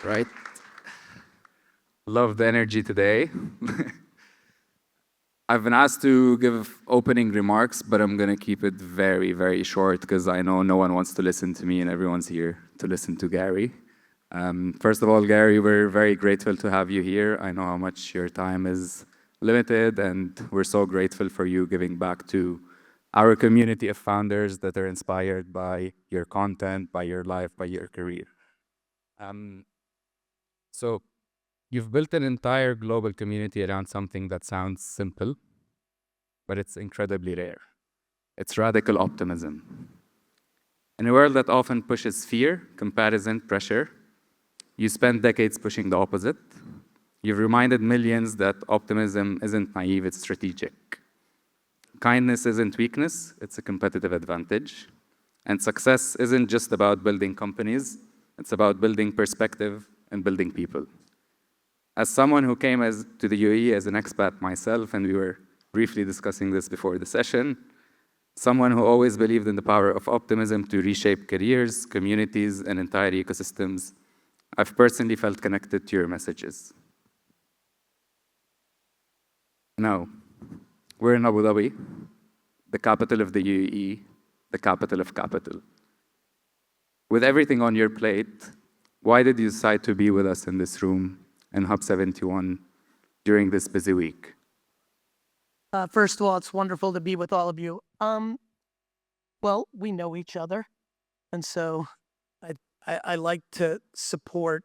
Right? Love the energy today. I've been asked to give opening remarks, but I'm going to keep it very, very short because I know no one wants to listen to me and everyone's here to listen to Gary. First of all, Gary, we're very grateful to have you here. I know how much your time is limited, and we're so grateful for you giving back to our community of founders that are inspired by your content, by your life, by your career. So you've built an entire global community around something that sounds simple, but it's incredibly rare. It's radical optimism. In a world that often pushes fear, comparison, pressure, you spent decades pushing the opposite. You've reminded millions that optimism isn't naive, it's strategic. Kindness isn't weakness, it's a competitive advantage. And success isn't just about building companies, it's about building perspective and building people. As someone who came to the UAE as an expat myself, and we were briefly discussing this before the session, someone who always believed in the power of optimism to reshape careers, communities, and entire ecosystems, I've personally felt connected to your messages. Now, we're in Abu Dhabi, the capital of the UAE, the capital of capital. With everything on your plate, why did you decide to be with us in this room in Hub71 during this busy week? First of all, it's wonderful to be with all of you. Well, we know each other, and so I like to support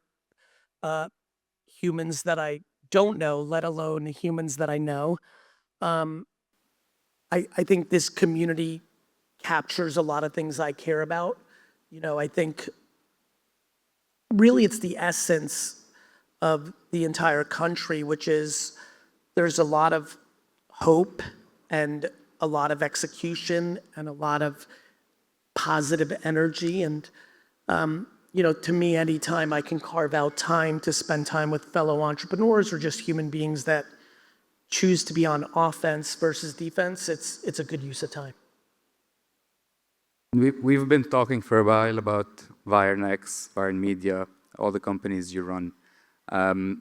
humans that I don't know, let alone humans that I know. I think this community captures a lot of things I care about. You know, I think really it's the essence of the entire country, which is there's a lot of hope and a lot of execution and a lot of positive energy. And, you know, to me, anytime I can carve out time to spend time with fellow entrepreneurs or just human beings that choose to be on offense versus defense, it's a good use of time. We've been talking for a while about Vaynerchuk, Vayner Media, all the companies you run.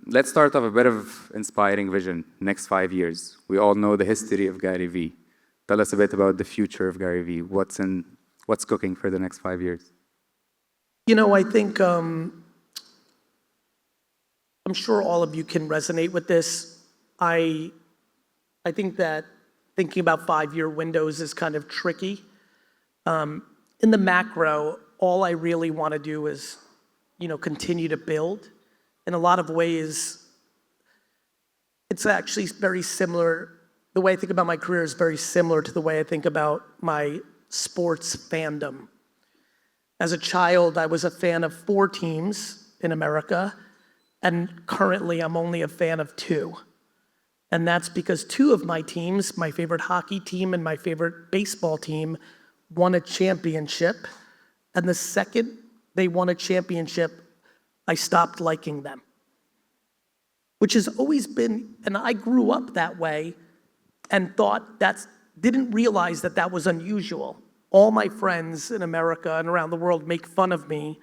Let's start off a bit of inspiring vision, next 5 years. We all know the history of Gary Vee. Tell us a bit about the future of Gary Vee. What's cooking for the next 5 years? You know, I think, I'm sure all of you can resonate with this. I think that thinking about 5-year windows is kind of tricky. In the macro, all I really want to do is, you know, continue to build. In a lot of ways, it's actually very similar. The way I think about my career is very similar to the way I think about my sports fandom. As a child, I was a fan of 4 teams in America, and currently I'm only a fan of 2. And that's because 2 of my teams, my favorite hockey team and my favorite baseball team, won a championship. And the second they won a championship, I stopped liking them. Which has always been, and I grew up that way and didn't realize that that was unusual. All my friends in America and around the world make fun of me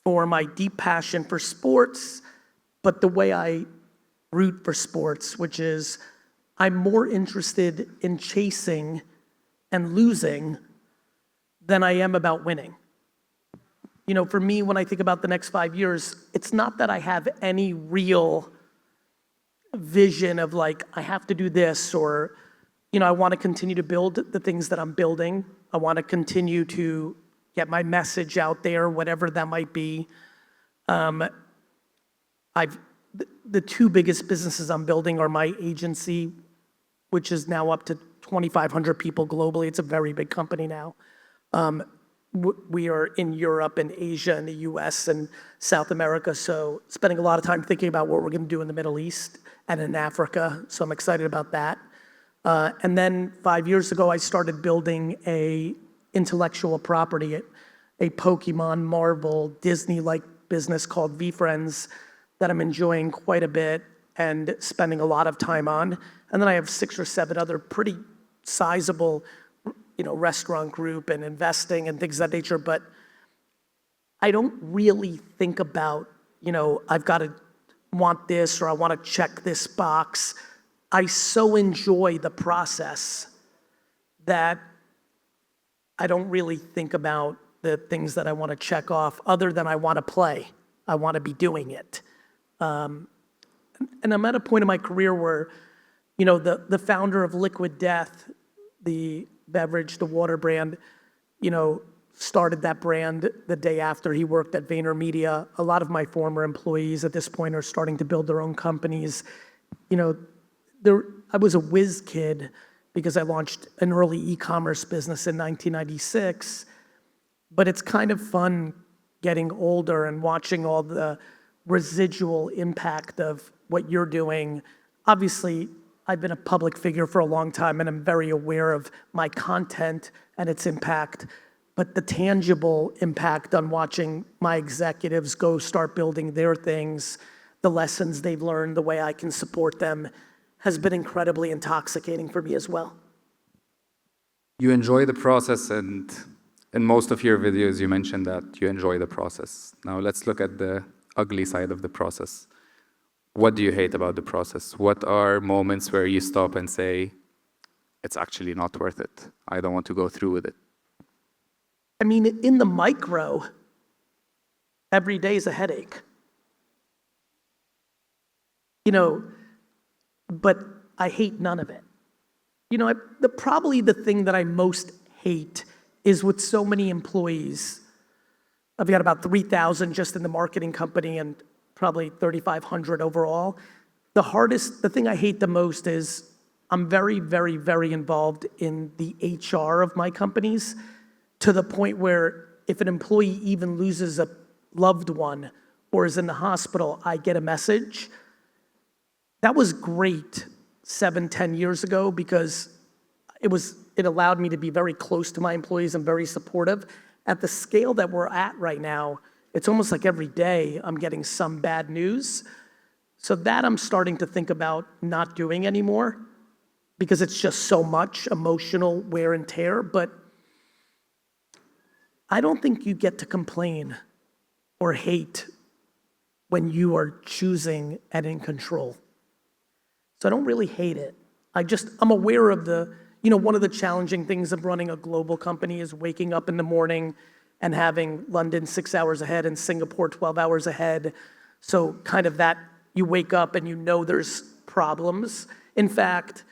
for my deep passion for sports, but the way I root for sports, which is I'm more interested in chasing and losing than I am about winning. You know, for me, when I think about the next 5 years, it's not that I have any real vision of like, I have to do this, or, you know, I want to continue to build the things that I'm building. I want to continue to get my message out there, whatever that might be. The 2 biggest businesses I'm building are my agency, which is now up to 2,500 people globally. It's a very big company now. We are in Europe and Asia and the US and South America, so spending a lot of time thinking about what we're going to do in the Middle East and in Africa, so I'm excited about that. And then 5 years ago, I started building a intellectual property, a Pokemon, Marvel, Disney-like business called VFriends that I'm enjoying quite a bit and spending a lot of time on. And then I have 6 or 7 other pretty sizable, you know, restaurant group and investing and things of that nature. But I don't really think about, I've got to want this or I want to check this box. I so enjoy the process that I don't really think about the things that I want to check off other than I want to play. I want to be doing it. And I'm at a point in my career where, the founder of Liquid Death, the beverage, the water brand, started that brand the day after he worked at VaynerMedia. A lot of my former employees at this point are starting to build their own companies. I was a whiz kid because I launched an early e-commerce business in 1996, but it's kind of fun getting older and watching all the residual impact of what you're doing. Obviously, I've been a public figure for a long time and I'm very aware of my content and its impact, but the tangible impact on watching my executives go start building their things, the lessons they've learned, the way I can support them, has been incredibly intoxicating for me as well. You enjoy the process, and in most of your videos, you mentioned that you enjoy the process. Now let's look at the ugly side of the process. What do you hate about the process? What are moments where you stop and say, it's actually not worth it. I don't want to go through with it. I mean, in the micro, every day is a headache. But I hate none of it. Probably the thing that I most hate is with so many employees. I've got about 3,000 just in the marketing company and probably 3,500 overall. The thing I hate the most is I'm very, very, very involved in the HR of my companies, to the point where if an employee even loses a loved one or is in the hospital, I get a message. That was great 7, 10 years ago because it allowed me to be very close to my employees and very supportive. At the scale that we're at right now, it's almost like every day I'm getting some bad news. So that I'm starting to think about not doing anymore because it's just so much emotional wear and tear. But I don't think you get to complain or hate when you are choosing and in control. So I don't really hate it. I'm aware of one of the challenging things of running a global company is waking up in the morning and having London 6 hours ahead and Singapore 12 hours ahead. So kind of that, you wake up and there's problems. In fact,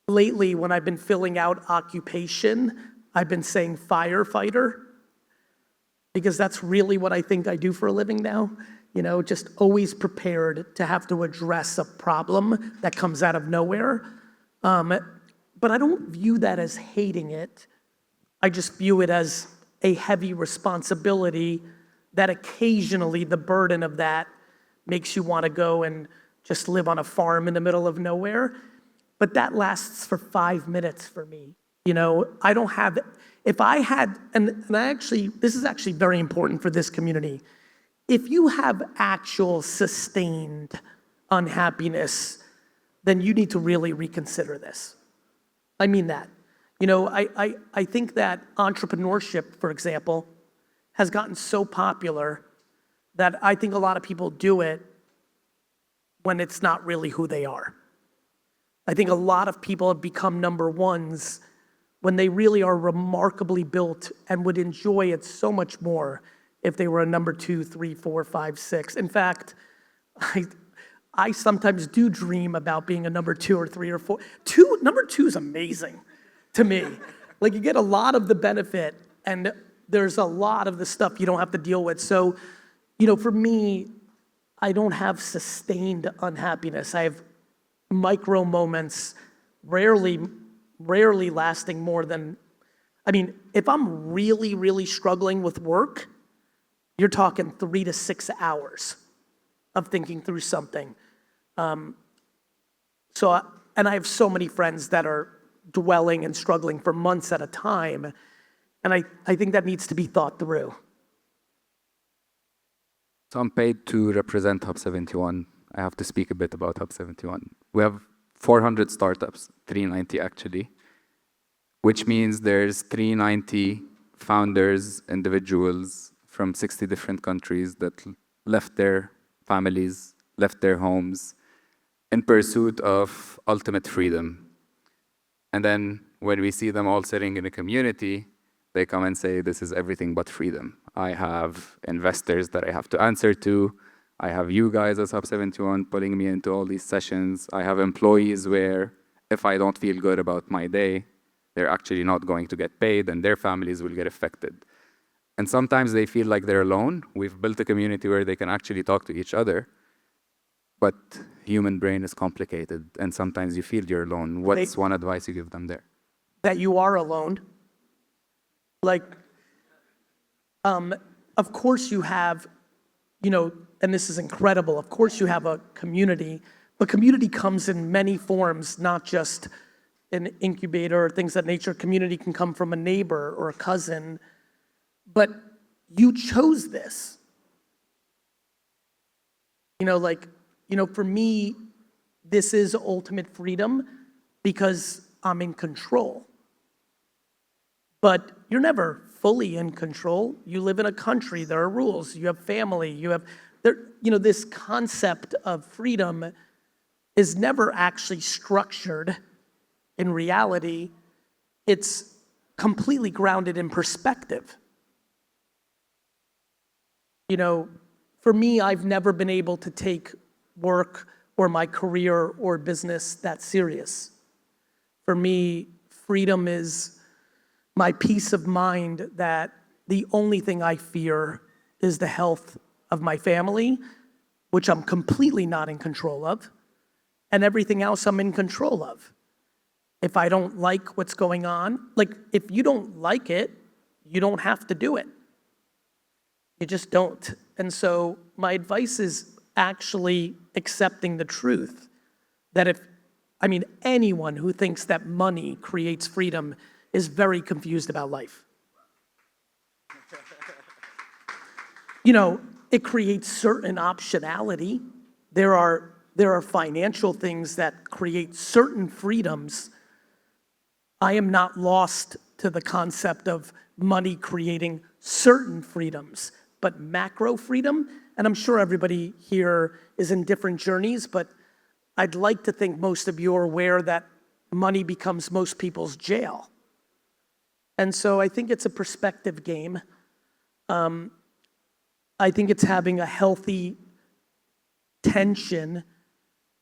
lately when I've been filling out occupation, I've been saying firefighter because that's really what I think I do for a living now. Just always prepared to have to address a problem that comes out of nowhere. But I don't view that as hating it. I just view it as a heavy responsibility that occasionally the burden of that makes you want to go and just live on a farm in the middle of nowhere. But that lasts for 5 minutes for me. I don't have, if I had, and this is actually very important for this community. If you have actual sustained unhappiness, then you need to really reconsider this. I mean that. I think that entrepreneurship, for example, has gotten so popular that I think a lot of people do it when it's not really who they are. I think a lot of people have become number ones when they really are remarkably built and would enjoy it so much more if they were a number 2, 3, 4, 5, 6. In fact, I sometimes do dream about being a number 2 or 3 or 4. Number 2 is amazing to me. Like you get a lot of the benefit and there's a lot of the stuff you don't have to deal with. So, for me, I don't have sustained unhappiness. I have micro moments, rarely lasting more than, if I'm really, really struggling with work, you're talking 3 to 6 hours of thinking through something. And I have so many friends that are dwelling and struggling for months at a time. And I think that needs to be thought through. So I'm paid to represent Hub71. I have to speak a bit about Hub71. We have 400 startups, 390 actually, which means there's 390 founders, individuals from 60 different countries that left their families, left their homes in pursuit of ultimate freedom. And then when we see them all sitting in a community, they come and say, this is everything but freedom. I have investors that I have to answer to. I have you guys as Hub71 pulling me into all these sessions. I have employees where if I don't feel good about my day, they're actually not going to get paid and their families will get affected. And sometimes they feel like they're alone. We've built a community where they can actually talk to each other. But human brain is complicated, and sometimes you feel you're alone. What's one advice you give them there? That you are alone. Like, of course you have, and this is incredible, of course you have a community, but community comes in many forms, not just an incubator or things of that nature. Community can come from a neighbor or a cousin, but you chose this. For me, this is ultimate freedom because I'm in control. But you're never fully in control. You live in a country, there are rules, you have family, this concept of freedom is never actually structured in reality. It's completely grounded in perspective. For me, I've never been able to take work or my career or business that serious. For me, freedom is my peace of mind that the only thing I fear is the health of my family, which I'm completely not in control of, and everything else I'm in control of. If I don't like what's going on, if you don't like it, you don't have to do it. You just don't. And so my advice is actually accepting the truth that anyone who thinks that money creates freedom is very confused about life. It creates certain optionality. There are financial things that create certain freedoms. I am not lost to the concept of money creating certain freedoms, but macro freedom, and I'm sure everybody here is in different journeys, but I'd like to think most of you are aware that money becomes most people's jail. And so I think it's a perspective game. I think it's having a healthy tension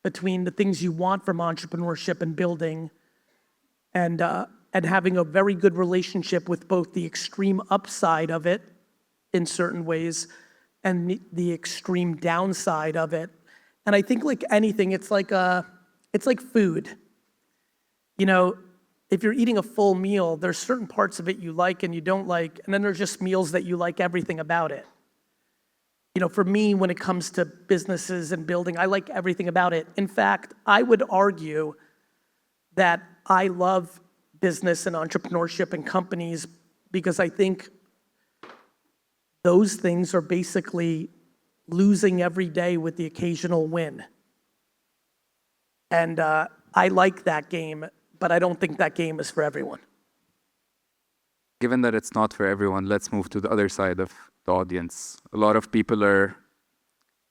between the things you want from entrepreneurship and building and having a very good relationship with both the extreme upside of it in certain ways and the extreme downside of it. And I think like anything, it's like food. If you're eating a full meal, there's certain parts of it you like and you don't like, and then there's just meals that you like everything about it. For me, when it comes to businesses and building, I like everything about it. In fact, I would argue that I love business and entrepreneurship and companies because I think those things are basically losing every day with the occasional win. And I like that game, but I don't think that game is for everyone. Given that it's not for everyone, let's move to the other side of the audience. A lot of people are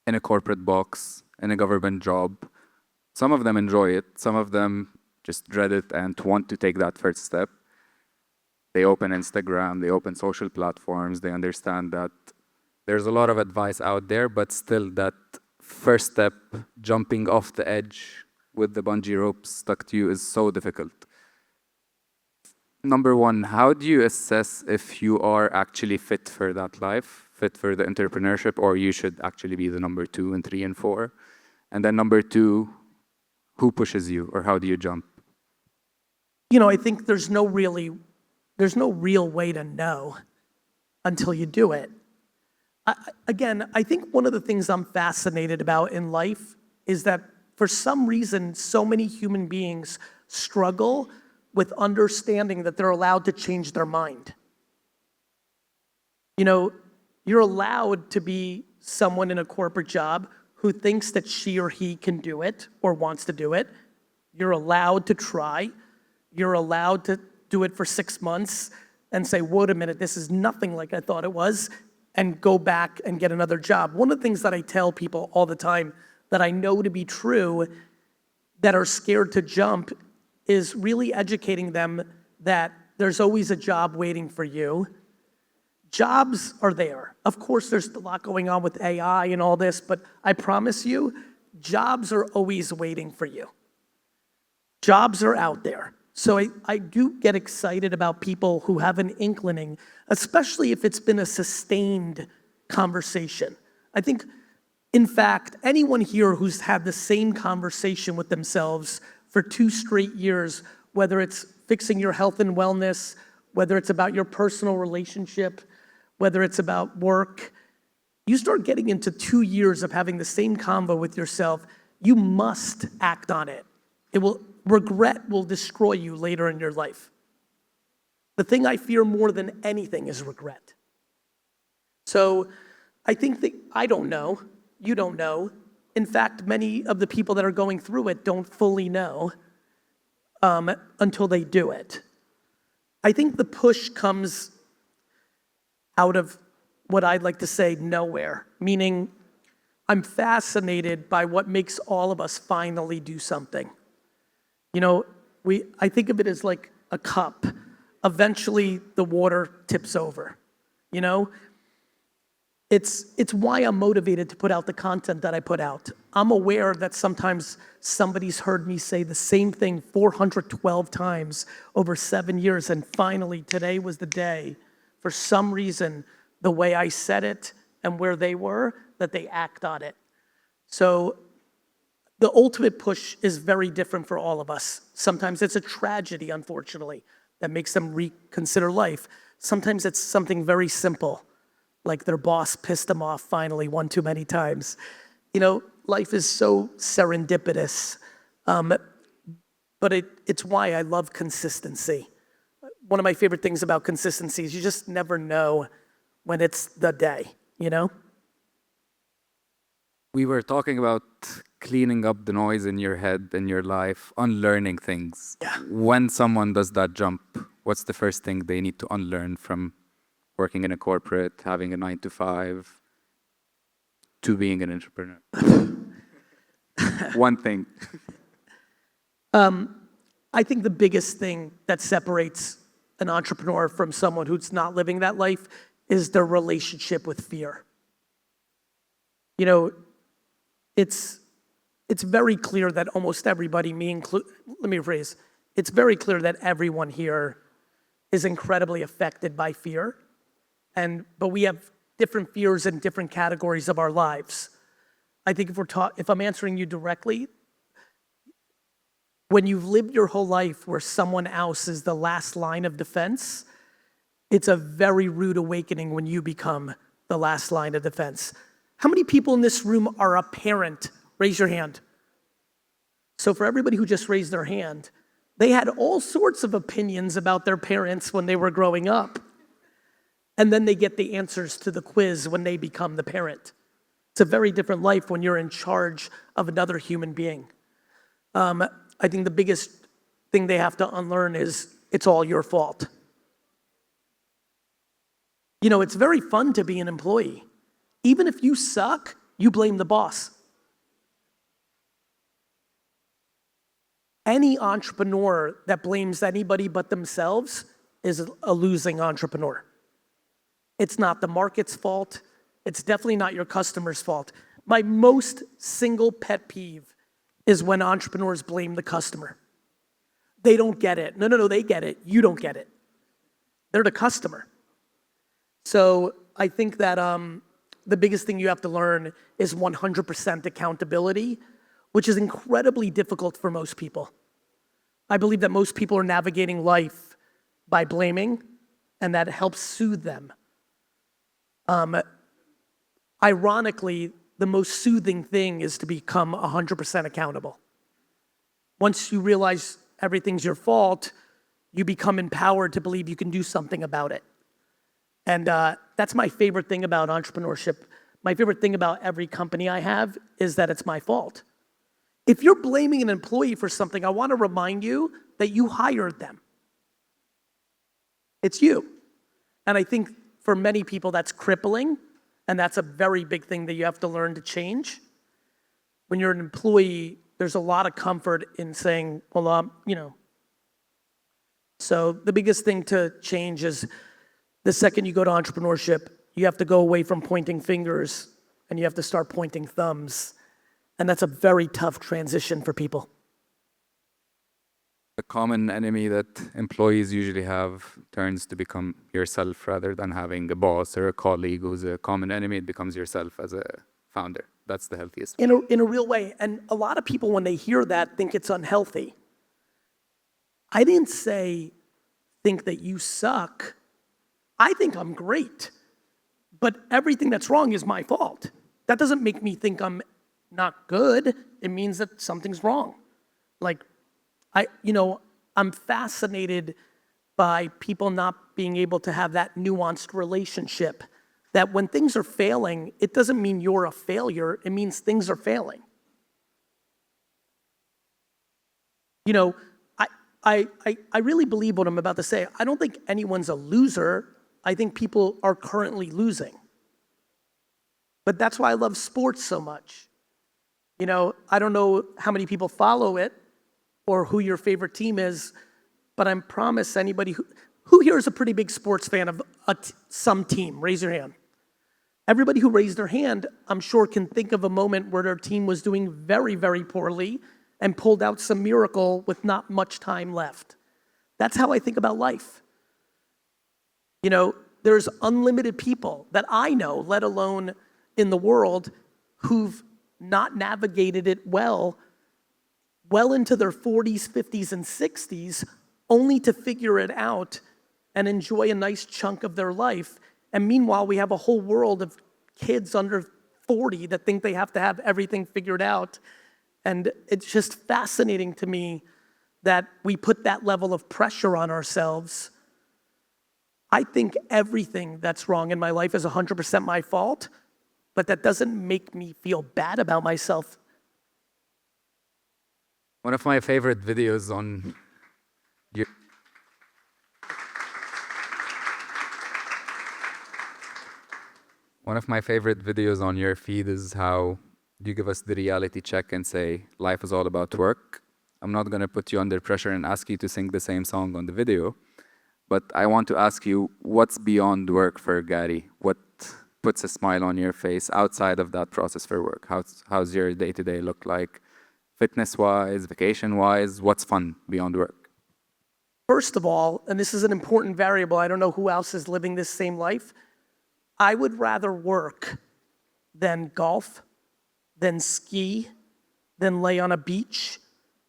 in a corporate box, in a government job. Some of them enjoy it. Some of them just dread it and want to take that first step. They open Instagram, they open social platforms, they understand that there's a lot of advice out there, but still that first step, jumping off the edge with the bungee rope stuck to you is so difficult. Number one, how do you assess if you are actually fit for that life, fit for the entrepreneurship, or you should actually be the number 2 and 3 and 4? And then number 2, who pushes you, or how do you jump? I think there's no real way to know until you do it. I think one of the things I'm fascinated about in life is that for some reason, so many human beings struggle with understanding that they're allowed to change their mind. You're allowed to be someone in a corporate job who thinks that she or he can do it or wants to do it. You're allowed to try. You're allowed to do it for 6 months and say, wait a minute, this is nothing like I thought it was. and go back and get another job. One of the things that I tell people all the time that I know to be true that are scared to jump is really educating them that there's always a job waiting for you. Jobs are there. Of course, there's a lot going on with AI and all this, but I promise you, jobs are always waiting for you. Jobs are out there. So I do get excited about people who have an inclining, especially if it's been a sustained conversation. I think, in fact, anyone here who's had the same conversation with themselves for 2 straight years, whether it's fixing your health and wellness, whether it's about your personal relationship, whether it's about work, you start getting into 2 years of having the same convo with yourself, you must act on it. Regret will destroy you later in your life. The thing I fear more than anything is regret. So I think that I don't know, you don't know. In fact, many of the people that are going through it don't fully know until they do it. I think the push comes out of what I'd like to say nowhere, meaning I'm fascinated by what makes all of us finally do something. You know, I think of it as like a cup. Eventually, the water tips over, you know? It's why I'm motivated to put out the content that I put out. I'm aware that sometimes somebody's heard me say the same thing 412 times over 7 years, and finally, today was the day, for some reason, the way I said it and where they were, that they act on it. So the ultimate push is very different for all of us. Sometimes it's a tragedy, unfortunately, that makes them reconsider life. Sometimes it's something very simple, like their boss pissed them off finally one too many times. You know, life is so serendipitous, but it's why I love consistency. One of my favorite things about consistency is you just never know when it's the day, you know? We were talking about cleaning up the noise in your head, in your life, unlearning things. Yeah. When someone does that jump, what's the first thing they need to unlearn from working in a corporate, having a 9 to 5, to being an entrepreneur? One thing. I think the biggest thing that separates an entrepreneur from someone who's not living that life is their relationship with fear. You know, it's very clear that almost everybody, let me rephrase, it's very clear that everyone here is incredibly affected by fear, but we have different fears in different categories of our lives. I think if I'm answering you directly, when you've lived your whole life where someone else is the last line of defense, it's a very rude awakening when you become the last line of defense. How many people in this room are a parent? Raise your hand. So for everybody who just raised their hand, they had all sorts of opinions about their parents when they were growing up. And then they get the answers to the quiz when they become the parent. It's a very different life when you're in charge of another human being. I think the biggest thing they have to unlearn is it's all your fault. You know, it's very fun to be an employee. Even if you suck, you blame the boss. Any entrepreneur that blames anybody but themselves is a losing entrepreneur. It's not the market's fault. It's definitely not your customer's fault. My most single pet peeve is when entrepreneurs blame the customer. They don't get it. No, they get it. You don't get it. They're the customer. So I think that the biggest thing you have to learn is 100% accountability, which is incredibly difficult for most people. I believe that most people are navigating life by blaming, and that helps soothe them. Ironically, the most soothing thing is to become 100% accountable. Once you realize everything's your fault, you become empowered to believe you can do something about it. And that's my favorite thing about entrepreneurship. My favorite thing about every company I have is that it's my fault. If you're blaming an employee for something, I want to remind you that you hired them. It's you. And I think for many people that's crippling, and that's a very big thing that you have to learn to change. When you're an employee, there's a lot of comfort in saying, well, So the biggest thing to change is the second you go to entrepreneurship, you have to go away from pointing fingers and you have to start pointing thumbs. And that's a very tough transition for people. The common enemy that employees usually have turns to become yourself rather than having a boss or a colleague who's a common enemy. It becomes yourself as a founder. That's the healthiest. In a real way. And a lot of people, when they hear that, think it's unhealthy. I didn't say, think that you suck. I think I'm great. But everything that's wrong is my fault. That doesn't make me think I'm not good. It means that something's wrong. Like, I'm fascinated by people not being able to have that nuanced relationship. That when things are failing, it doesn't mean you're a failure. It means things are failing. I really believe what I'm about to say. I don't think anyone's a loser. I think people are currently losing. But that's why I love sports so much. I don't know how many people follow it or who your favorite team is, but I promise anybody who here is a pretty big sports fan of some team? Raise your hand. Everybody who raised their hand, I'm sure, can think of a moment where their team was doing very, very poorly and pulled out some miracle with not much time left. That's how I think about life. There's unlimited people that I know, let alone in the world, who've not navigated it well into their 40s, 50s, and 60s, only to figure it out and enjoy a nice chunk of their life. And meanwhile, we have a whole world of kids under 40 that think they have to have everything figured out. And it's just fascinating to me that we put that level of pressure on ourselves. I think everything that's wrong in my life is 100% my fault, but that doesn't make me feel bad about myself. One of my favorite videos on your feed is how you give us the reality check and say, life is all about work. I'm not going to put you under pressure and ask you to sing the same song on the video, but I want to ask you, what's beyond work for Gary? What puts a smile on your face outside of that process for work? How's your day-to-day look like? Fitness-wise, vacation-wise, what's fun beyond work? First of all, and this is an important variable, I don't know who else is living this same life, I would rather work than golf, than ski, than lay on a beach,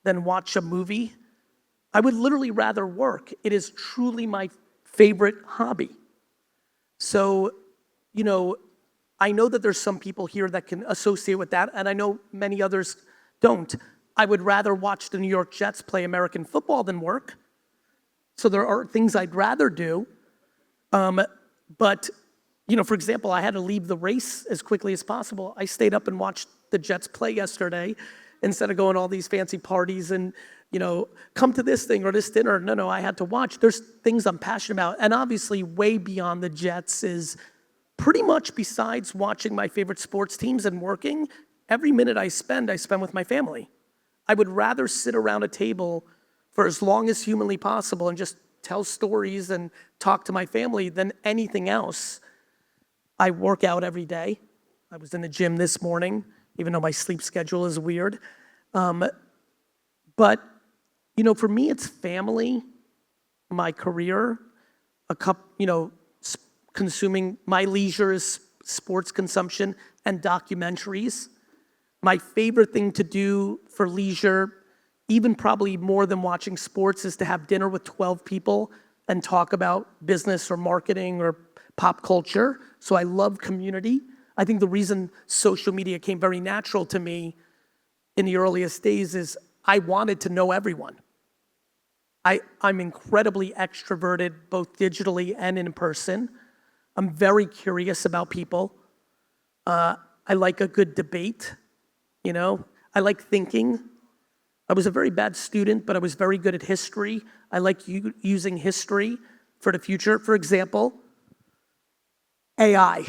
than watch a movie. I would literally rather work. It is truly my favorite hobby. So, I know that there's some people here that can associate with that, and I know many others don't. I would rather watch the New York Jets play American football than work. So there are things I'd rather do. But, for example, I had to leave the race as quickly as possible. I stayed up and watched the Jets play yesterday instead of going to all these fancy parties and, come to this thing or this dinner. No, I had to watch. There's things I'm passionate about. And obviously, way beyond the Jets is pretty much besides watching my favorite sports teams and working, every minute I spend with my family. I would rather sit around a table for as long as humanly possible and just tell stories and talk to my family than anything else. I work out every day. I was in the gym this morning, even though my sleep schedule is weird. But, for me, it's family, my career, consuming my leisure is sports consumption and documentaries. My favorite thing to do for leisure, even probably more than watching sports, is to have dinner with 12 people and talk about business or marketing or pop culture. So I love community. I think the reason social media came very natural to me in the earliest days is I wanted to know everyone. I'm incredibly extroverted, both digitally and in person. I'm very curious about people. I like a good debate. I like thinking. I was a very bad student, but I was very good at history. I like using history for the future. For example, AI.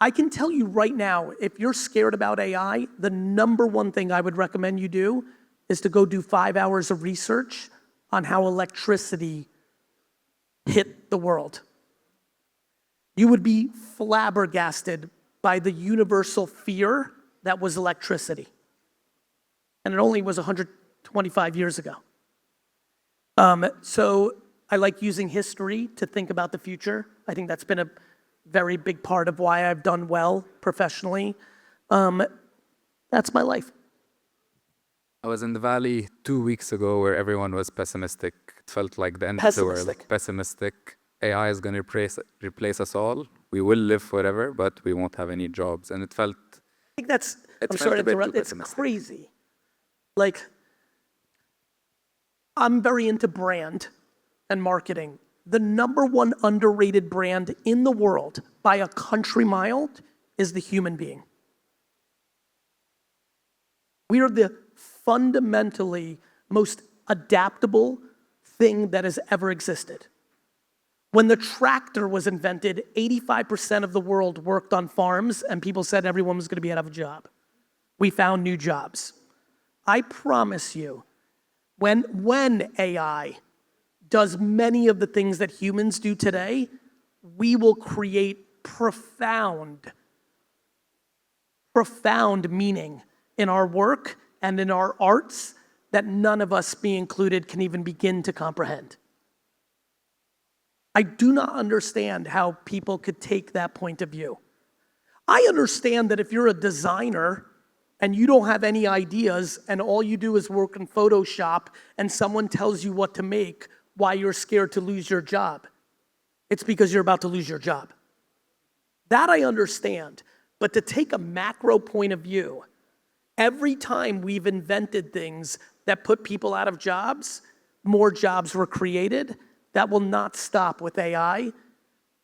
I can tell you right now, if you're scared about AI, the number one thing I would recommend you do is to go do 5 hours of research on how electricity hit the world. You would be flabbergasted by the universal fear that was electricity. And it only was 125 years ago. So I like using history to think about the future. I think that's been a very big part of why I've done well professionally. That's my life. I was in the Valley 2 weeks ago where everyone was pessimistic. It felt like the end of the world. Pessimistic. AI is going to replace us all. We will live forever, but we won't have any jobs. And it felt... I think that's, I'm sorry to interrupt, it's crazy. Like, I'm very into brand and marketing. The number one underrated brand in the world by a country mile is the human being. We are the fundamentally most adaptable thing that has ever existed. When the tractor was invented, 85% of the world worked on farms and people said everyone was gonna be out of a job. We found new jobs. I promise you, when AI does many of the things that humans do today, we will create profound meaning in our work and in our arts that none of us, me included, can even begin to comprehend. I do not understand how people could take that point of view. I understand that if you're a designer and you don't have any ideas and all you do is work in Photoshop and someone tells you what to make, why you're scared to lose your job. It's because you're about to lose your job. That I understand, but to take a macro point of view, every time we've invented things that put people out of jobs, more jobs were created. That will not stop with AI.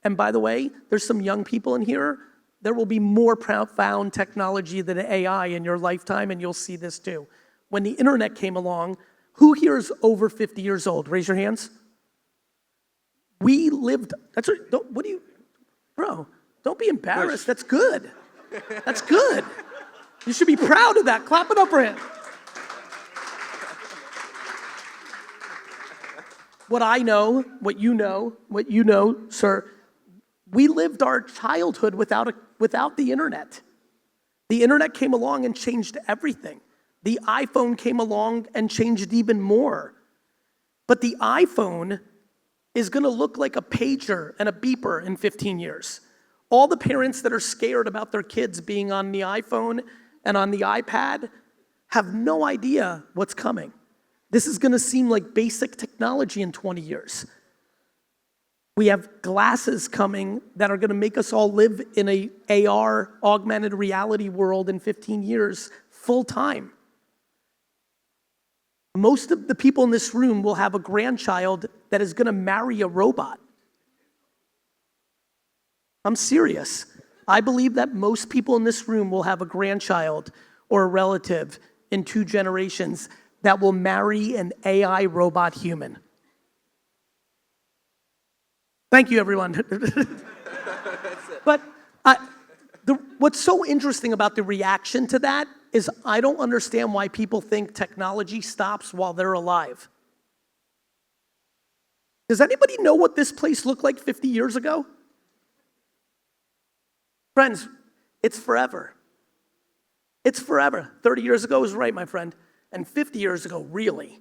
And by the way, there's some young people in here. There will be more profound technology than AI in your lifetime, and you'll see this too. When the internet came along, who here is over 50 years old? Raise your hands. We lived, that's right, bro, don't be embarrassed. That's good. That's good. You should be proud of that. Clap it up for him. What I know, what you know, sir, we lived our childhood without the internet. The internet came along and changed everything. The iPhone came along and changed even more. But the iPhone is gonna look like a pager and a beeper in 15 years. All the parents that are scared about their kids being on the iPhone and on the iPad have no idea what's coming. This is gonna seem like basic technology in 20 years. We have glasses coming that are gonna make us all live in a AR, augmented reality world in 15 years, full time. Most of the people in this room will have a grandchild that is gonna marry a robot. I'm serious. I believe that most people in this room will have a grandchild or a relative in 2 generations that will marry an AI robot human. Thank you, everyone. But what's so interesting about the reaction to that is I don't understand why people think technology stops while they're alive. Does anybody know what this place looked like 50 years ago? Friends, it's forever. It's forever. 30 years ago was right, my friend. And 50 years ago, really.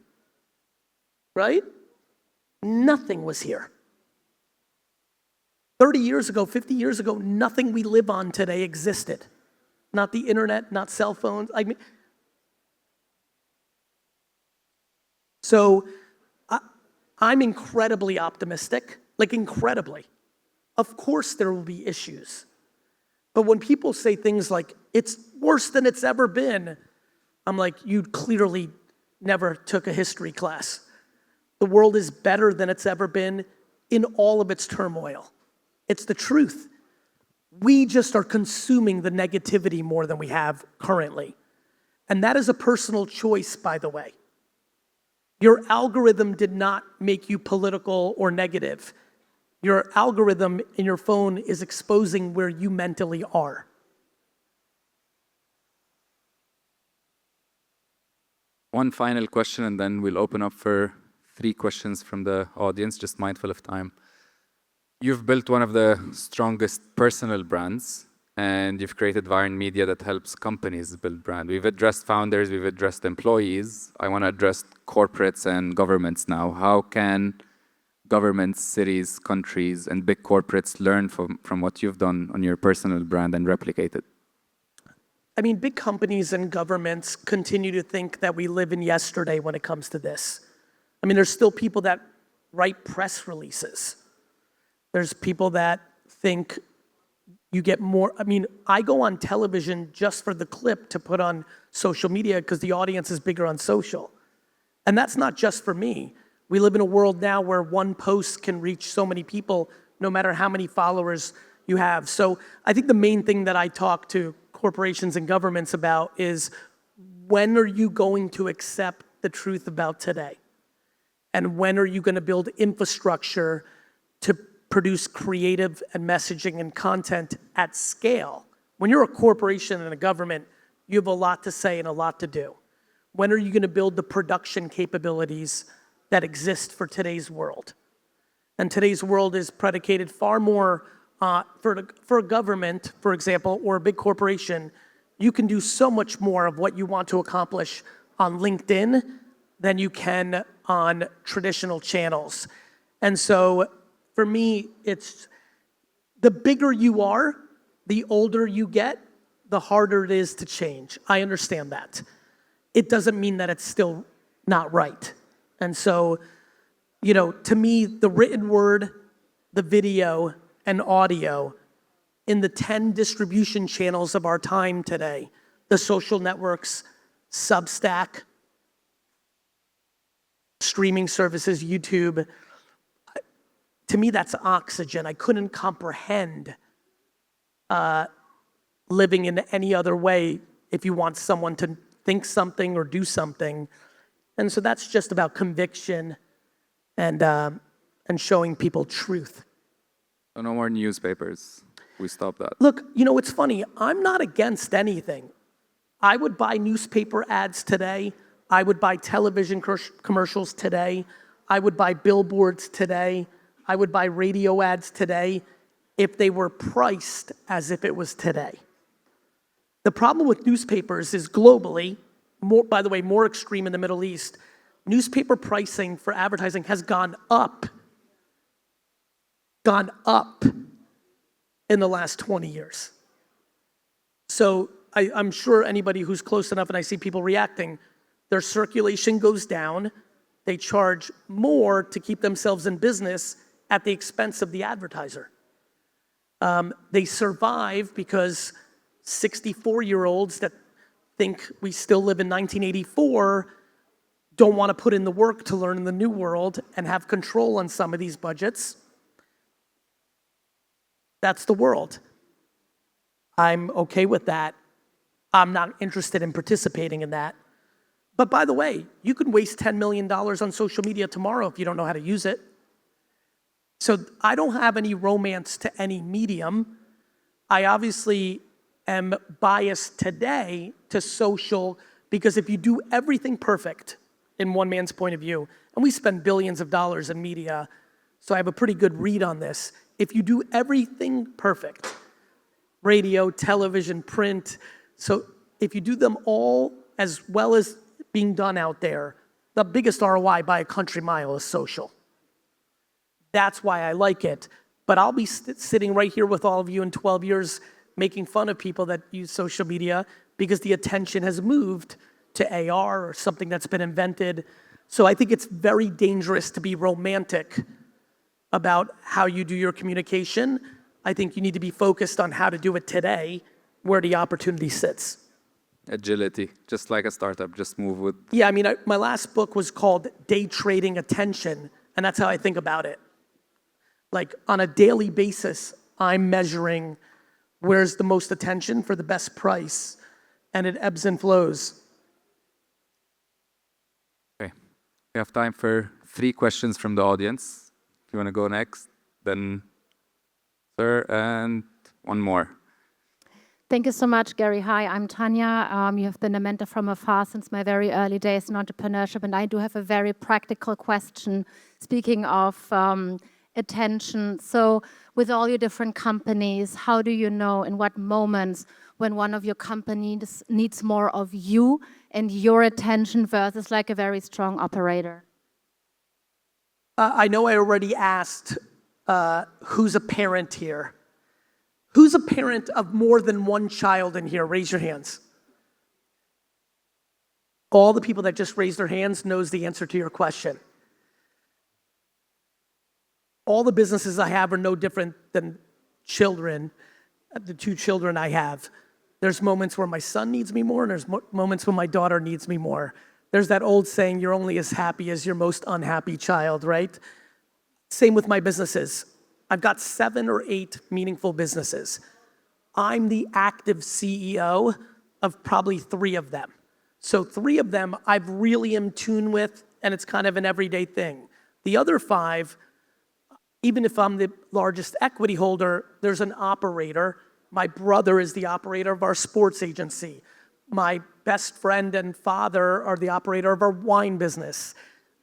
Right? Nothing was here. 30 years ago, 50 years ago, nothing we live on today existed. Not the internet, not cell phones. So I'm incredibly optimistic, like incredibly. Of course there will be issues. But when people say things like, it's worse than it's ever been, I'm like, you clearly never took a history class. The world is better than it's ever been in all of its turmoil. It's the truth. We just are consuming the negativity more than we have currently. And that is a personal choice, by the way. Your algorithm did not make you political or negative. Your algorithm in your phone is exposing where you mentally are. One final question, and then we'll open up for 3 questions from the audience, just mindful of time. You've built one of the strongest personal brands, and you've created Vine Media that helps companies build brand. We've addressed founders, we've addressed employees. I want to address corporates and governments now. How can governments, cities, countries, and big corporates learn from what you've done on your personal brand and replicate it? I mean, big companies and governments continue to think that we live in yesterday when it comes to this. I mean, there's still people that write press releases. There's people that think you get more. I mean, I go on television just for the clip to put on social media because the audience is bigger on social. And that's not just for me. We live in a world now where one post can reach so many people, no matter how many followers you have. So I think the main thing that I talk to corporations and governments about is, when are you going to accept the truth about today? And when are you going to build infrastructure to produce creative and messaging and content at scale? When you're a corporation and a government, you have a lot to say and a lot to do. When are you going to build the production capabilities that exist for today's world? And today's world is predicated far more for a government, for example, or a big corporation. You can do so much more of what you want to accomplish on LinkedIn than you can on traditional channels. And so for me, it's the bigger you are, the older you get, the harder it is to change. I understand that. It doesn't mean that it's still not right. And so, you know, to me, the written word, the video, and audio in the 10 distribution channels of our time today, the social networks, Substack, streaming services, YouTube, to me, that's oxygen. I couldn't comprehend living in any other way if you want someone to think something or do something. And so that's just about conviction and showing people truth. So no more newspapers. We stopped that. Look, you know, it's funny. I'm not against anything. I would buy newspaper ads today. I would buy television commercials today. I would buy billboards today. I would buy radio ads today if they were priced as if it was today. The problem with newspapers is globally, by the way, more extreme in the Middle East, newspaper pricing for advertising has gone up in the last 20 years. So I'm sure anybody who's close enough, and I see people reacting, their circulation goes down, they charge more to keep themselves in business at the expense of the advertiser. They survive because 64-year-olds that think we still live in 1984 don't want to put in the work to learn in the new world and have control on some of these budgets. That's the world. I'm okay with that. I'm not interested in participating in that. But by the way, you can waste $10 million on social media tomorrow if you don't know how to use it. So I don't have any romance to any medium. I obviously am biased today to social, because if you do everything perfect in one man's point of view, and we spend billions of dollars in media, so I have a pretty good read on this. If you do everything perfect, radio, television, print, so if you do them all as well as being done out there, the biggest ROI by a country mile is social. That's why I like it. But I'll be sitting right here with all of you in 12 years making fun of people that use social media because the attention has moved to AR or something that's been invented. So I think it's very dangerous to be romantic about how you do your communication. I think you need to be focused on how to do it today, where the opportunity sits. Agility, just like a startup, just move with. Yeah, I mean, my last book was called Day Trading Attention, and that's how I think about it. Like on a daily basis, I'm measuring where's the most attention for the best price, and it ebbs and flows. Okay, we have time for 3 questions from the audience. If you want to go next. then sir, and one more. Thank you so much, Gary. Hi, I'm Tanya. You have been a mentor from afar since my very early days in entrepreneurship, and I do have a very practical question. Speaking of attention, so with all your different companies, how do you know in what moments when one of your companies needs more of you and your attention versus like a very strong operator? I know I already asked who's a parent here. Who's a parent of more than one child in here? Raise your hands. All the people that just raised their hands knows the answer to your question. All the businesses I have are no different than children, the two children I have. There's moments where my son needs me more, and there's moments when my daughter needs me more. There's that old saying, you're only as happy as your most unhappy child, right? Same with my businesses. I've got 7 or 8 meaningful businesses. I'm the active CEO of probably 3 of them. So 3 of them I've really in tune with, and it's kind of an everyday thing. The other 5, even if I'm the largest equity holder, there's an operator. My brother is the operator of our sports agency. My best friend and father are the operator of our wine business.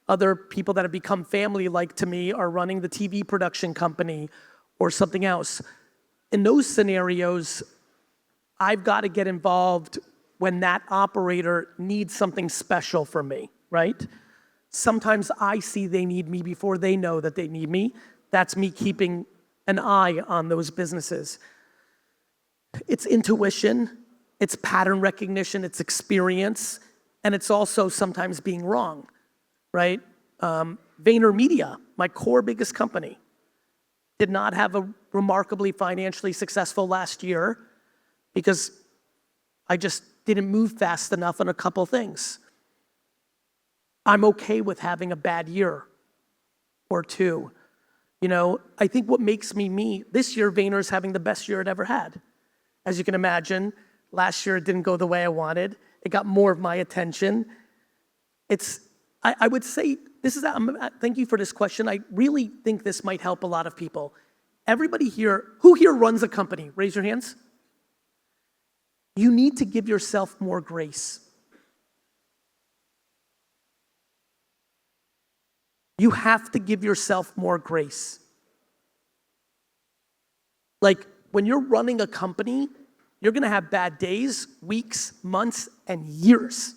Other people that have become family-like to me are running the TV production company or something else. In those scenarios, I've got to get involved when that operator needs something special from me, right? Sometimes I see they need me before they know that they need me. That's me keeping an eye on those businesses. It's intuition, it's pattern recognition, it's experience, and it's also sometimes being wrong. Right? VaynerMedia, my core biggest company, did not have a remarkably financially successful last year because I just didn't move fast enough on a couple things. I'm okay with having a bad year or 2. You know, I think what makes me me, this year Vayner's having the best year it ever had. As you can imagine, last year it didn't go the way I wanted. It got more of my attention. I would say, thank you for this question. I really think this might help a lot of people. Everybody here, who here runs a company? Raise your hands. You need to give yourself more grace. You have to give yourself more grace. Like, when you're running a company, you're gonna have bad days, weeks, months, and years.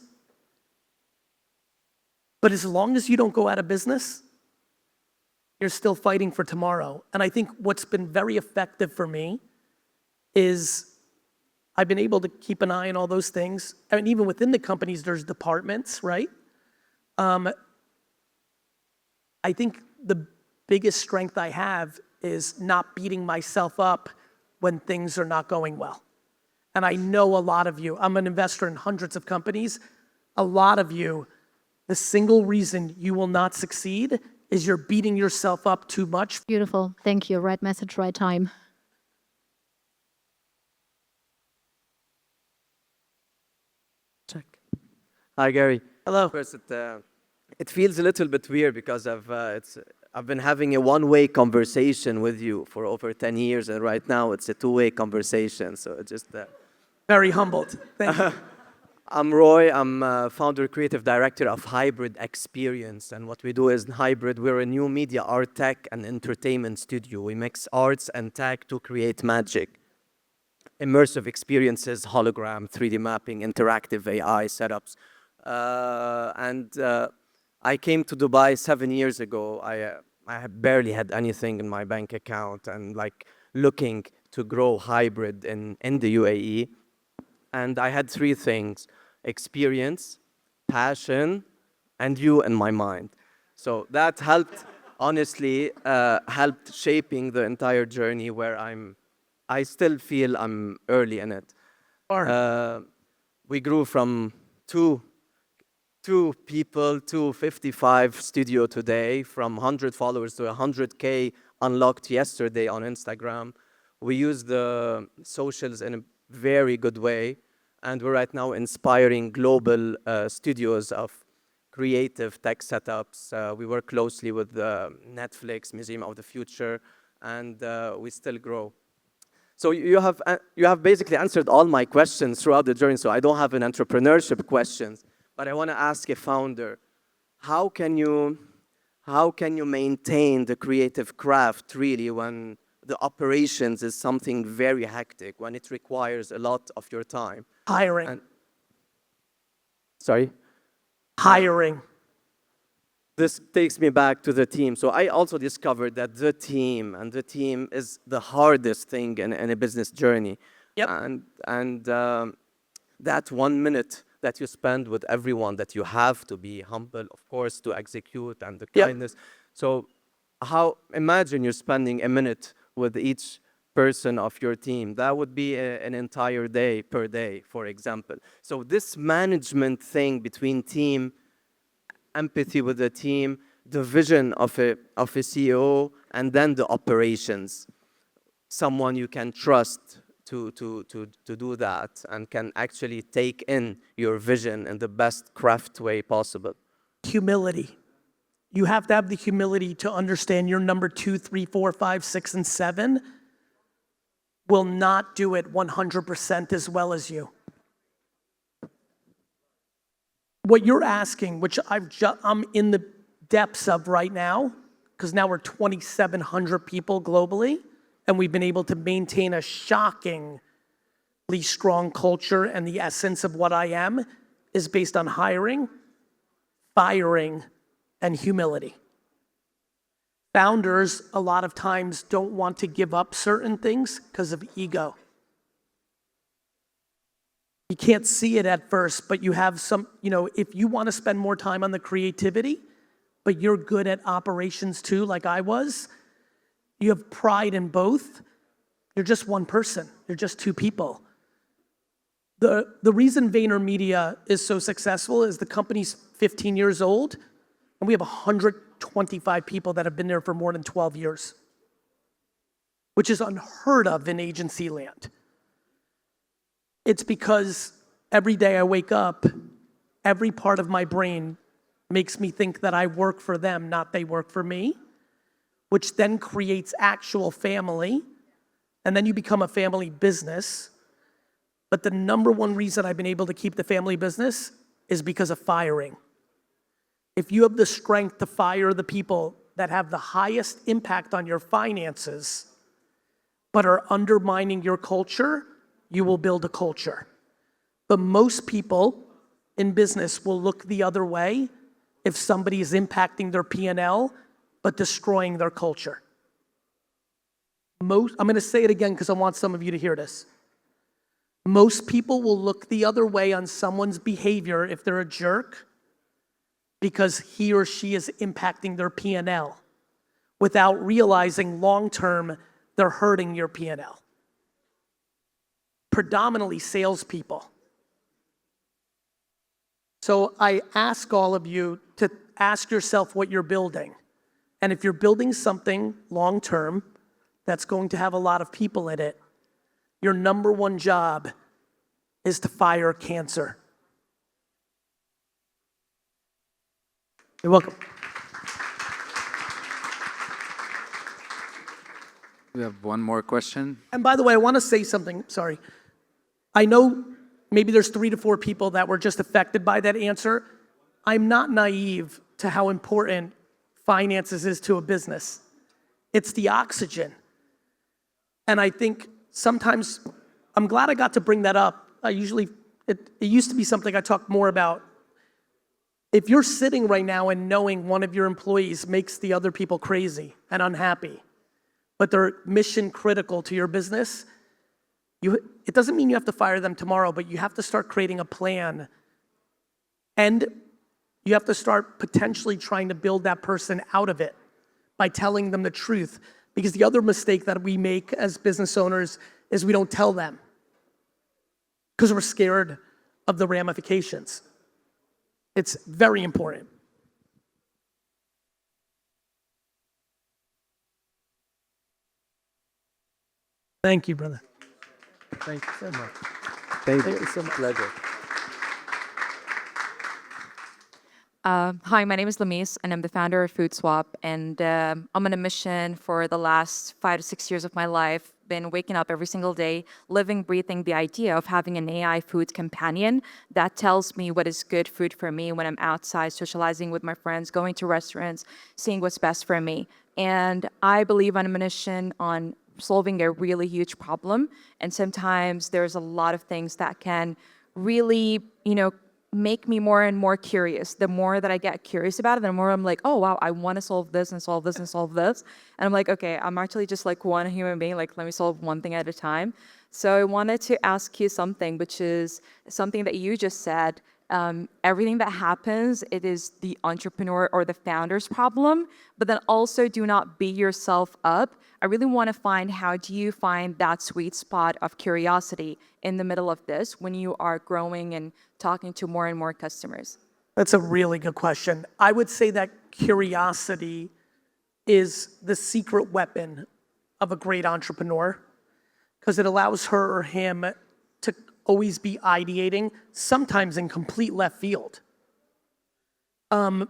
But as long as you don't go out of business, you're still fighting for tomorrow. And I think what's been very effective for me is I've been able to keep an eye on all those things. I mean, even within the companies, there's departments, right? I think the biggest strength I have is not beating myself up when things are not going well. And I know a lot of you, I'm an investor in hundreds of companies, a lot of you, the single reason you will not succeed is you're beating yourself up too much. Beautiful. Thank you. Right message, right time. Check. Hi, Gary. Hello. First, it feels a little bit weird because I've been having a one-way conversation with you for over 10 years, and right now it's a two-way conversation. So it's just Very humbled. Thank you. I'm Roy. I'm founder, creative director of Hybrid Experience, and what we do is Hybrid. We're a new media, art, tech, and entertainment studio. We mix arts and tech to create magic. Immersive experiences, hologram, 3D mapping, interactive AI setups. I came to Dubai 7 years ago. I had barely had anything in my bank account and like looking to grow hybrid in the UAE. And I had 3 things: experience, passion, and you in my mind. So that helped, honestly, helped shaping the entire journey where I still feel I'm early in it. We grew from two people to 55 studio today, from 100 followers to 100K unlocked yesterday on Instagram. We use the socials in a very good way, and we're right now inspiring global studios of creative tech setups. We work closely with Netflix, Museum of the Future, and we still grow. So you have basically answered all my questions throughout the journey. So I don't have an entrepreneurship questions, but I want to ask a founder, how can you maintain the creative craft really when the operations is something very hectic, when it requires a lot of your time? Hiring. Sorry? Hiring. This takes me back to the team. So I also discovered that the team is the hardest thing in a business journey. Yep. And that 1 minute that you spend with everyone, that you have to be humble, of course, to execute, and the Yep. kindness. So imagine you're spending a minute with each person of your team. That would be an entire day per day, for example. So this management thing between team, empathy with the team, the vision of a CEO, and then the operations. Someone you can trust to do that and can actually take in your vision in the best craft way possible. Humility. You have to have the humility to understand your number 2, 3, 4, 5, 6, and 7 will not do it 100% as well as you. What you're asking, which I'm in the depths of right now, because now we're 2,700 people globally, and we've been able to maintain a shockingly strong culture, and the essence of what I am is based on hiring, firing, and humility. Founders, a lot of times, don't want to give up certain things because of ego. You can't see it at first, but you have some, if you want to spend more time on the creativity, but you're good at operations too, like I was, you have pride in both, you're just one person. You're just two people. The reason VaynerMedia is so successful is the company's 15 years old, and we have 125 people that have been there for more than 12 years, which is unheard of in agency land. It's because every day I wake up, every part of my brain makes me think that I work for them, not they work for me, which then creates actual family, and then you become a family business. But the number one reason I've been able to keep the family business is because of firing. If you have the strength to fire the people that have the highest impact on your finances, but are undermining your culture, you will build a culture. But most people in business will look the other way if somebody is impacting their P&L, but destroying their culture. I'm gonna say it again because I want some of you to hear this. Most people will look the other way on someone's behavior if they're a jerk because he or she is impacting their P&L without realizing long-term they're hurting your P&L. Predominantly salespeople. So I ask all of you to ask yourself what you're building. And if you're building something long-term that's going to have a lot of people in it, your number one job is to fire cancer. You're welcome. We have one more question. And by the way, I want to say something, sorry. I know maybe there's 3 to 4 people that were just affected by that answer. I'm not naive to how important finances is to a business. It's the oxygen. And I think sometimes, I'm glad I got to bring that up. It used to be something I talked more about. If you're sitting right now and knowing one of your employees makes the other people crazy and unhappy, but they're mission critical to your business, it doesn't mean you have to fire them tomorrow, but you have to start creating a plan. And you have to start potentially trying to build that person out of it by telling them the truth. Because the other mistake that we make as business owners is we don't tell them because we're scared of the ramifications. It's very important. Thank you, brother. Thank you so much. Thank you. It's a pleasure. Hi, my name is Lamise, and I'm the founder of FoodSwap. And I'm on a mission for the last 5 to 6 years of my life. Been waking up every single day, living, breathing the idea of having an AI food companion that tells me what is good food for me when I'm outside socializing with my friends, going to restaurants, seeing what's best for me. And I believe on a mission on solving a really huge problem. And sometimes there's a lot of things that can really, make me more and more curious. The more that I get curious about it, the more I'm like, oh wow, I want to solve this and solve this and solve this. And I'm like, okay, I'm actually just like one human being, like let me solve one thing at a time. So I wanted to ask you something, which is something that you just said. Everything that happens, it is the entrepreneur or the founder's problem, but then also do not beat yourself up. I really want to find, how do you find that sweet spot of curiosity in the middle of this when you are growing and talking to more and more customers? That's a really good question. I would say that curiosity is the secret weapon of a great entrepreneur because it allows her or him to always be ideating, sometimes in complete left field. Finding,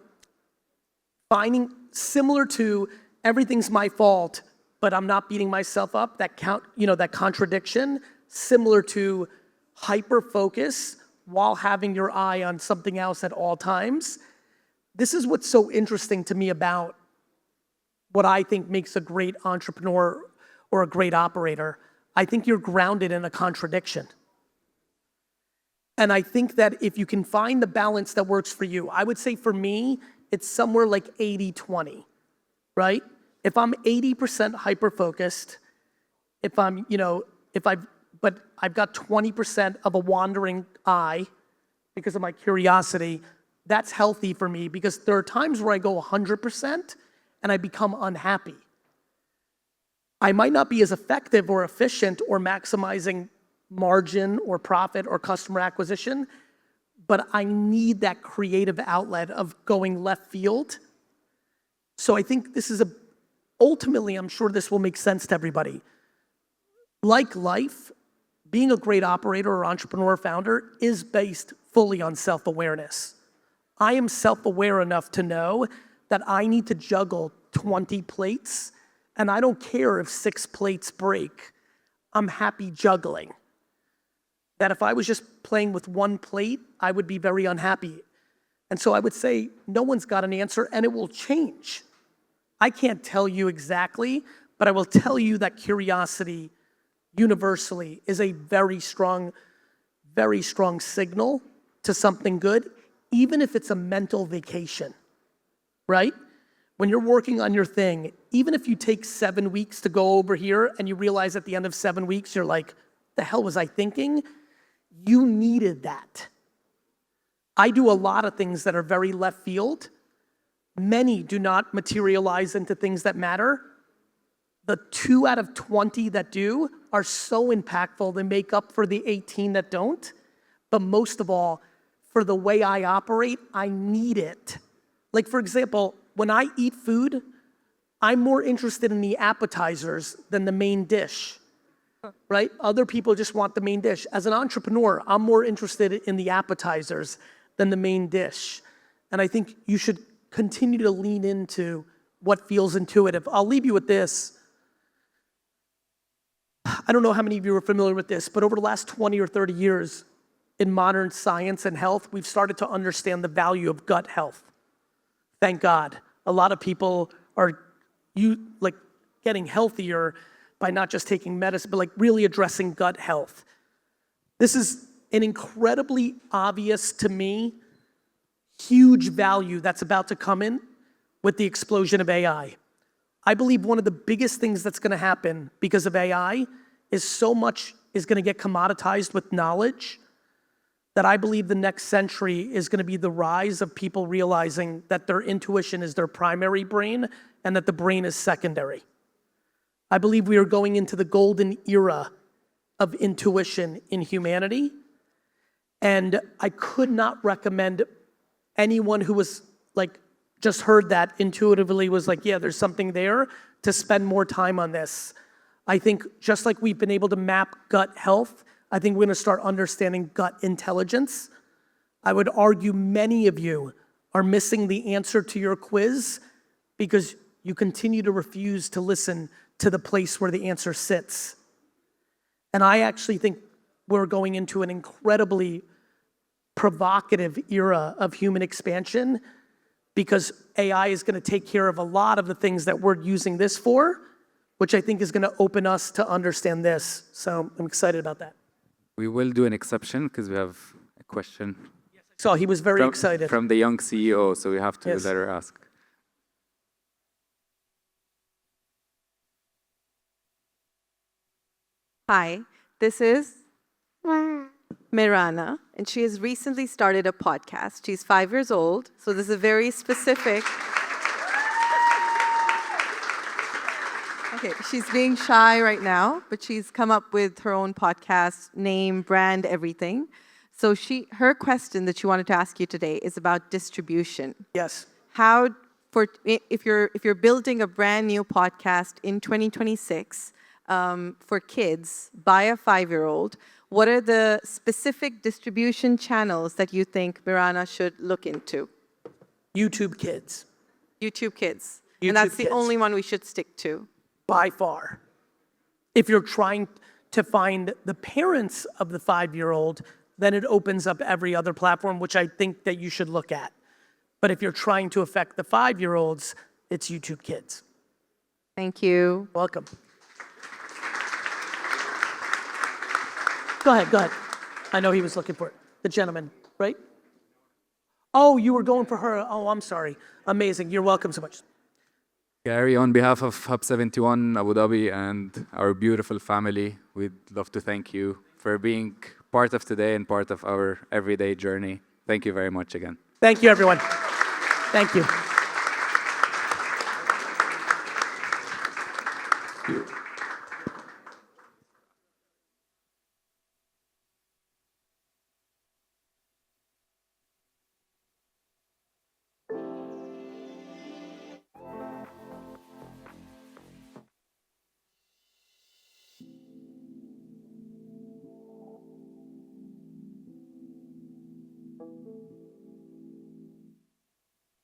similar to everything's my fault, but I'm not beating myself up, that contradiction, similar to hyper focus while having your eye on something else at all times. This is what's so interesting to me about what I think makes a great entrepreneur or a great operator. I think you're grounded in a contradiction. And I think that if you can find the balance that works for you, I would say for me, it's somewhere like 80-20, right? If I'm 80% hyper-focused, but I've got 20% of a wandering eye because of my curiosity, that's healthy for me because there are times where I go 100% and I become unhappy. I might not be as effective or efficient or maximizing margin or profit or customer acquisition, but I need that creative outlet of going left field. So I think this is ultimately, I'm sure this will make sense to everybody. Like life, being a great operator or entrepreneur founder is based fully on self-awareness. I am self-aware enough to know that I need to juggle 20 plates, and I don't care if 6 plates break. I'm happy juggling. That if I was just playing with 1 plate, I would be very unhappy. And so I would say no one's got an answer, and it will change. I can't tell you exactly, but I will tell you that curiosity universally is a very strong signal to something good, even if it's a mental vacation, right? When you're working on your thing, even if you take 7 weeks to go over here and you realize at the end of 7 weeks, you're like, the hell was I thinking? You needed that. I do a lot of things that are very left field. Many do not materialize into things that matter. The 2 out of 20 that do are so impactful, they make up for the 18 that don't. But most of all, for the way I operate, I need it. Like for example, when I eat food, I'm more interested in the appetizers than the main dish. Right? Other people just want the main dish. As an entrepreneur, I'm more interested in the appetizers than the main dish. And I think you should continue to lean into what feels intuitive. I'll leave you with this. I don't know how many of you are familiar with this, but over the last 20 or 30 years in modern science and health, we've started to understand the value of gut health. Thank God. A lot of people are getting healthier by not just taking medicine, but like really addressing gut health. This is an incredibly obvious to me, huge value that's about to come in with the explosion of AI. I believe one of the biggest things that's gonna happen because of AI is so much is gonna get commoditized with knowledge that I believe the next century is gonna be the rise of people realizing that their intuition is their primary brain and that the brain is secondary. I believe we are going into the golden era of intuition in humanity. And I could not recommend anyone who was like, just heard that intuitively was like, yeah, there's something there, to spend more time on this. I think just like we've been able to map gut health, I think we're gonna start understanding gut intelligence. I would argue many of you are missing the answer to your quiz because you continue to refuse to listen to the place where the answer sits. And I actually think we're going into an incredibly provocative era of human expansion because AI is going to take care of a lot of the things that we're using this for, which I think is going to open us to understand this. So I'm excited about that. We will do an exception because we have a question So he was very excited. from the young CEO, so we have to Yes. let her ask. Hi, this is Mirana, and she has recently started a podcast. She's 5 years old, so this is a very specific. Okay, she's being shy right now, but she's come up with her own podcast, name, brand, everything. So her question that she wanted to ask you today is about distribution. Yes. How, if you're building a brand new podcast in 2026 for kids by a 5-year-old, what are the specific distribution channels that you think Mirana should look into? YouTube Kids, YouTube Kids. YouTube And that's the Kids. only one we should stick to. by far. If you're trying to find the parents of the 5-year-old, then it opens up every other platform, which I think that you should look at. But if you're trying to affect the 5-year-olds, it's YouTube Kids. Thank you. Welcome. Go ahead. I know he was looking for it. The gentleman, right? Oh, you were going for her. Oh, I'm sorry. Amazing. You're welcome so much. Gary, on behalf of Hub71, Abu Dhabi, and our beautiful family, we'd love to thank you for being part of today and part of our everyday journey. Thank you very much again. Thank you, everyone. Thank you.